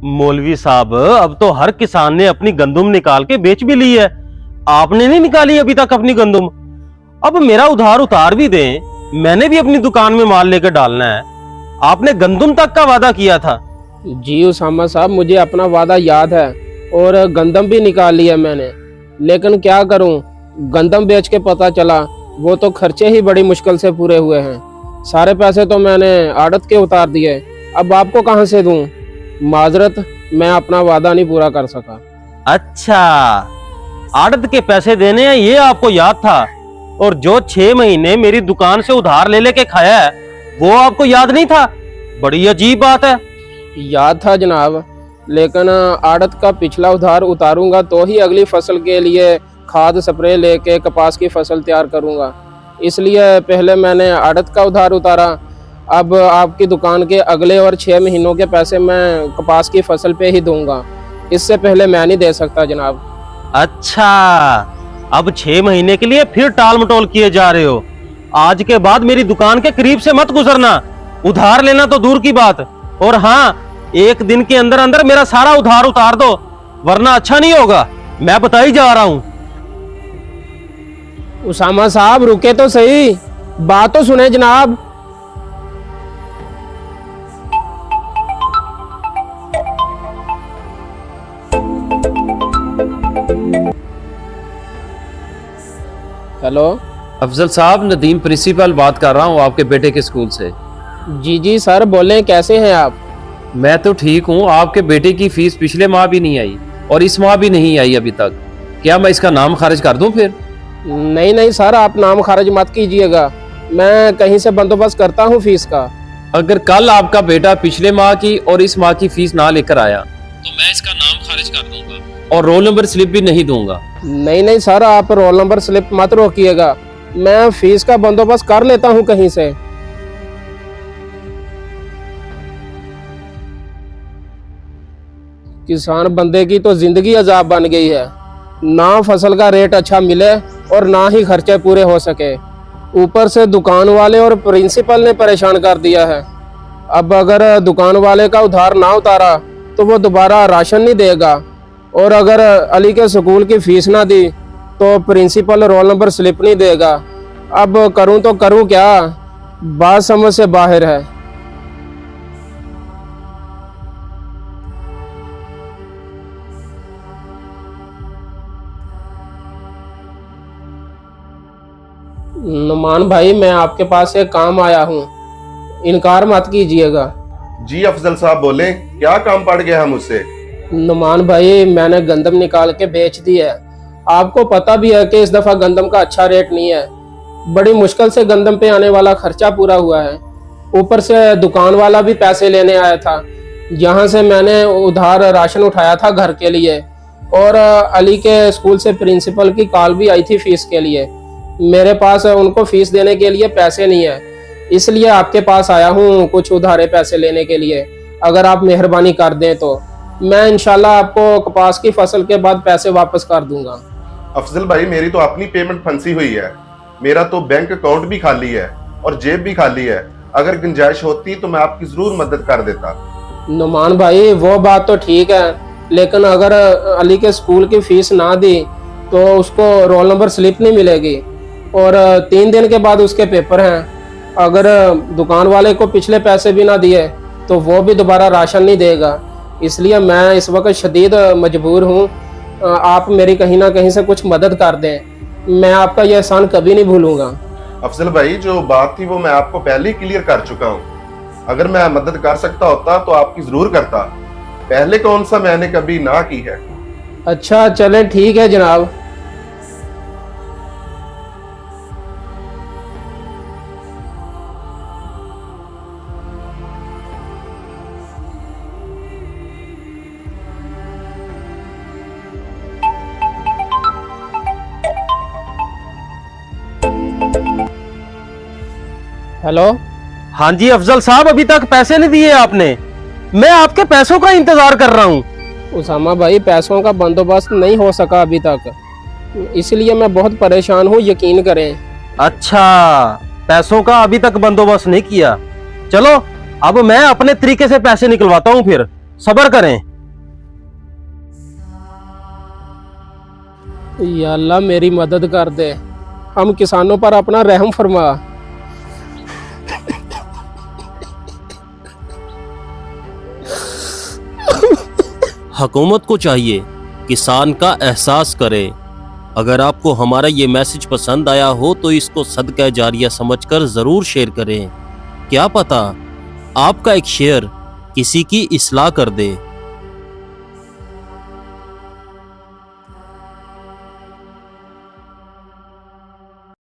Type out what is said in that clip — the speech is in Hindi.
मौलवी साहब, अब तो हर किसान ने अपनी गंदुम निकाल के बेच भी ली है। आपने नहीं निकाली अभी तक अपनी गंदुम। अब मेरा उधार उतार भी दें, मैंने भी अपनी दुकान में माल लेकर डालना है। आपने गंदुम तक का वादा किया था। जी उसामा साहब, मुझे अपना वादा याद है और गंदम भी निकाल लिया मैंने, लेकिन क्या करूं, गंदम बेच के पता चला वो तो खर्चे ही बड़ी मुश्किल से पूरे हुए हैं। सारे पैसे तो मैंने आड़त के उतार दिए, अब आपको कहां से दूं? माजरत, मैं अपना वादा नहीं पूरा कर सका। अच्छा, आड़त के पैसे देने हैं ये आपको याद था, और जो 6 महीने मेरी दुकान से उधार ले लेके खाया है वो आपको याद नहीं था? बड़ी अजीब बात है। याद था जनाब, लेकिन आड़त का पिछला उधार उतारूंगा तो ही अगली फसल के लिए खाद स्प्रे लेके कपास की फसल तैयार करूंगा। इसलिए पहले मैंने आड़त का उधार उतारा। अब आपकी दुकान के अगले और 6 महीनों के पैसे मैं कपास की फसल पे ही दूंगा, इससे पहले मैं नहीं दे सकता जनाब। अच्छा, अब 6 महीने के लिए फिर टाल मटोल किए जा रहे हो। आज के बाद मेरी दुकान के करीब से मत गुजरना। उधार लेना तो दूर की बात, और हाँ, 1 दिन के अंदर अंदर मेरा सारा उधार उतार दो, वरना अच्छा नहीं होगा। मैं बता ही जा रहा हूं। उसामा साहब रुके तो सही, बात तो सुने जनाब। हेलो अफजल साहब, नदीम प्रिंसिपल बात कर रहा हूँ आपके बेटे के स्कूल से। जी सर, बोलें, कैसे हैं आप? मैं तो ठीक हूँ। आपके बेटे की फीस पिछले माह भी नहीं आई और इस माह भी नहीं आई अभी तक। क्या मैं इसका नाम खारिज कर दूं फिर? नहीं सर, आप नाम खारिज मत कीजिएगा, मैं कहीं से बंदोबस्त करता हूँ फीस का। अगर कल आपका बेटा पिछले माह की और इस माह की फीस ना लेकर आया तो मैं इसका नाम खारिज कर दूंगा और रोल नंबर स्लिप भी नहीं दूंगा। नहीं सर, आप रोल नंबर स्लिप मत रोकिएगा, मैं फीस का बंदोबस्त कर लेता हूँ कहीं से। किसान बंदे की तो जिंदगी अजाब बन गई है, ना फसल का रेट अच्छा मिले और ना ही खर्चे पूरे हो सके। ऊपर से दुकान वाले और प्रिंसिपल ने परेशान कर दिया है। अब अगर दुकान वाले का उधार ना उतारा तो वो दोबारा राशन नहीं देगा, और अगर अली के स्कूल की फीस ना दी तो प्रिंसिपल रोल नंबर स्लिप नहीं देगा। अब करूं तो करूं क्या, बात समझ से बाहर है। नुमान भाई, मैं आपके पास एक काम आया हूँ, इनकार मत कीजिएगा। जी अफजल साहब बोले, क्या काम पड़ गया है मुझसे? नुमान भाई, मैंने गंदम निकाल के बेच दी है। आपको पता भी है कि इस दफा गंदम का अच्छा रेट नहीं है, बड़ी मुश्किल से गंदम पे आने वाला खर्चा पूरा हुआ है। ऊपर से दुकान वाला भी पैसे लेने आया था, जहाँ से मैंने उधार राशन उठाया था घर के लिए, और अली के स्कूल से प्रिंसिपल की कॉल भी आई थी फीस के लिए। मेरे पास उनको फीस देने के लिए पैसे नहीं है, इसलिए आपके पास आया हूँ कुछ उधारे पैसे लेने के लिए। अगर आप मेहरबानी कर दें तो मैं इंशाल्लाह आपको कपास की फसल के बाद पैसे वापस कर दूंगा। अफजल भाई, मेरी तो अपनी पेमेंट फंसी हुई है। मेरा तो बैंक अकाउंट भी खाली है और जेब भी खाली है। अगर गुंजाइश होती तो मैं आपकी जरूर मदद कर देता। नुमान भाई, वो बात तो ठीक है, लेकिन अगर अली के स्कूल की फीस ना दी तो उसको रोल नंबर स्लिप नहीं मिलेगी, और 3 दिन के बाद उसके पेपर हैं। अगर दुकान वाले को पिछले पैसे भी ना दिए तो वो भी दोबारा राशन नहीं देगा। इसलिए मैं इस वक्त शदीद मजबूर हूँ, आप मेरी कहीं ना कहीं से कुछ मदद कर दें, मैं आपका यह एहसान कभी नहीं भूलूंगा। अफजल भाई, जो बात थी वो मैं आपको पहले ही क्लियर कर चुका हूँ। अगर मैं मदद कर सकता होता तो आपकी जरूर करता। पहले कौन सा मैंने कभी ना की है। अच्छा चलें, ठीक है जनाब। हेलो। हाँ जी अफजल साहब, अभी तक पैसे नहीं दिए आपने। मैं आपके पैसों का इंतजार कर रहा हूँ। उसामा भाई, पैसों का बंदोबस्त नहीं हो सका अभी तक, इसलिए मैं बहुत परेशान हूँ, यकीन करें। अच्छा, पैसों का अभी तक बंदोबस्त नहीं किया। चलो, अब मैं अपने तरीके से पैसे निकलवाता हूँ, फिर सब्र करें। या अल्लाह मेरी मदद कर दे, हम किसानों पर अपना रहम फरमा। हुकूमत को चाहिए किसान का एहसास करे। अगर आपको हमारा ये मैसेज पसंद आया हो तो इसको सदका जारिया समझकर ज़रूर शेयर करें। क्या पता आपका एक शेयर किसी की इस्लाह कर दे।